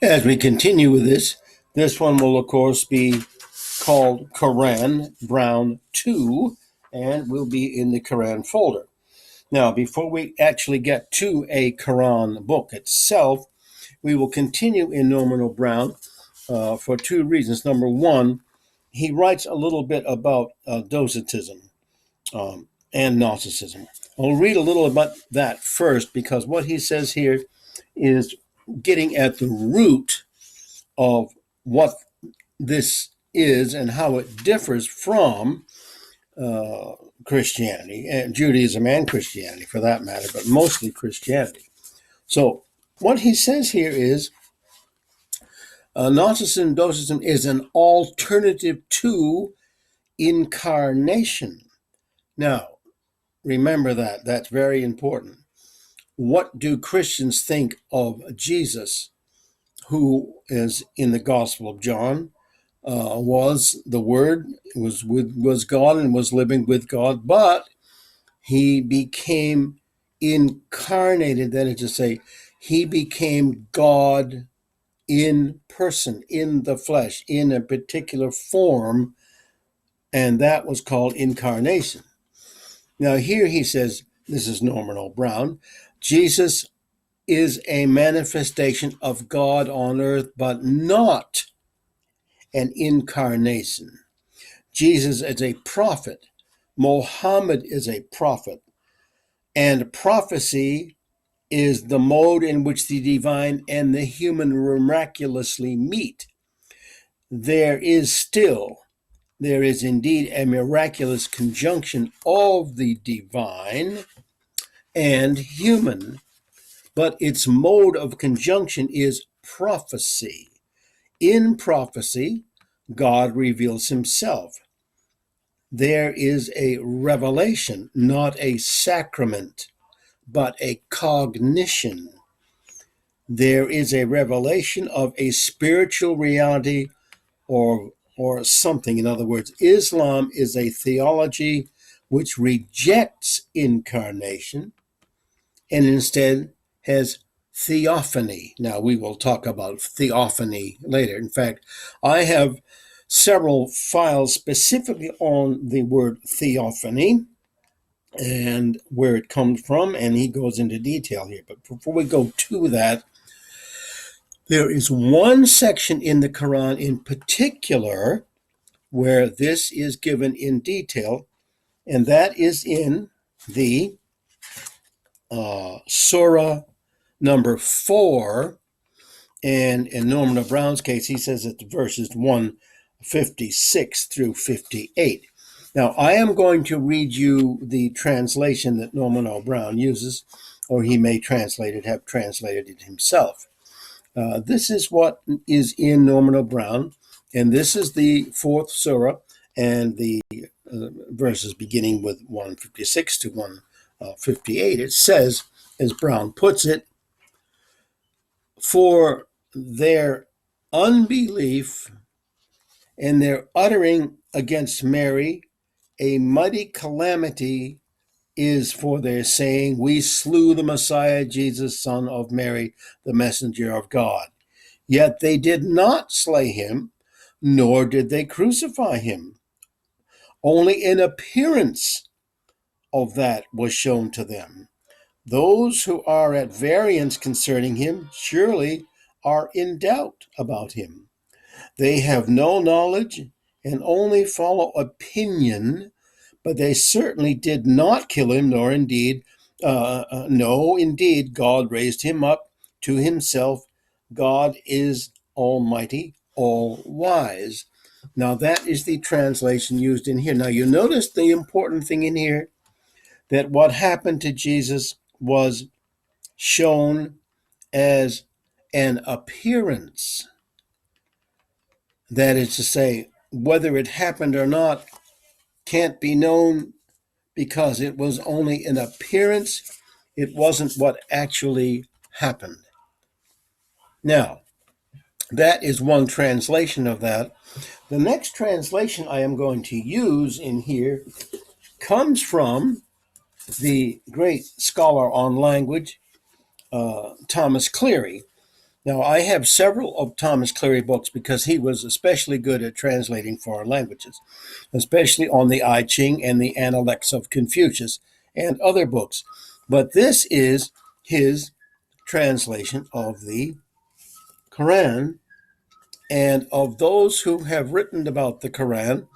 As we continue with this one will, of course, be called Quran Brown 2 and will be in the Quran folder. Now, before we actually get to a Quran book itself, we will continue in Norman O. Brown for two reasons. Number one, he writes a little bit about Docetism and Gnosticism. I'll read a little about that first because what he says here is getting at the root of what this is and how it differs from Christianity and Judaism and Christianity for that matter, but mostly Christianity. So what he says here is Gnosticism, Docetism is an alternative to incarnation. Now, remember that. That's very important. What do Christians think of Jesus, who is in the Gospel of John, was the Word, was God and was living with God, but he became incarnated, that is to say, he became God in person, in the flesh, in a particular form, and that was called incarnation. Now, here he says, this is Norman O. Brown, Jesus is a manifestation of God on earth, but not an incarnation. Jesus is a prophet. Mohammed is a prophet. And prophecy is the mode in which the divine and the human miraculously meet. There is indeed a miraculous conjunction of the divine and human, but its mode of conjunction is prophecy. In prophecy, God reveals himself. There is a revelation, not a sacrament, but a cognition. There is a revelation of a spiritual reality or something. In other words, Islam is a theology which rejects incarnation and instead has theophany. Now, we will talk about theophany later. In fact, I have several files specifically on the word theophany and where it comes from, and he goes into detail here. But before we go to that, there is one section in the Quran in particular where this is given in detail, and that is in the Surah number 4. And in Norman of Brown's case, he says that the verses 156 through 58. Now, I am going to read you the translation that Norman O. Brown uses, or he may have translated it himself. This is what is in Norman O. Brown, and this is the fourth surah, and the verses beginning with 156 to 158. It says, as Brown puts it, for their unbelief and their uttering against Mary, a mighty calamity is for their saying, we slew the Messiah, Jesus, son of Mary, the messenger of God. Yet they did not slay him, nor did they crucify him. Only an appearance of that was shown to them. Those who are at variance concerning him surely are in doubt about him. They have no knowledge and only follow opinion, but they certainly did not kill him, nor indeed, no, indeed, God raised him up to himself. God is almighty, all wise. Now, that is the translation used in here. Now, you notice the important thing in here, that what happened to Jesus was shown as an appearance. That is to say, whether it happened or not can't be known because it was only an appearance. It wasn't what actually happened. Now, that is one translation of that. The next translation I am going to use in here comes from the great scholar on language, Thomas Cleary. Now, I have several of Thomas Cleary books because he was especially good at translating foreign languages, especially on the I Ching and the Analects of Confucius and other books. But this is his translation of the Quran. And of those who have written about the Quran,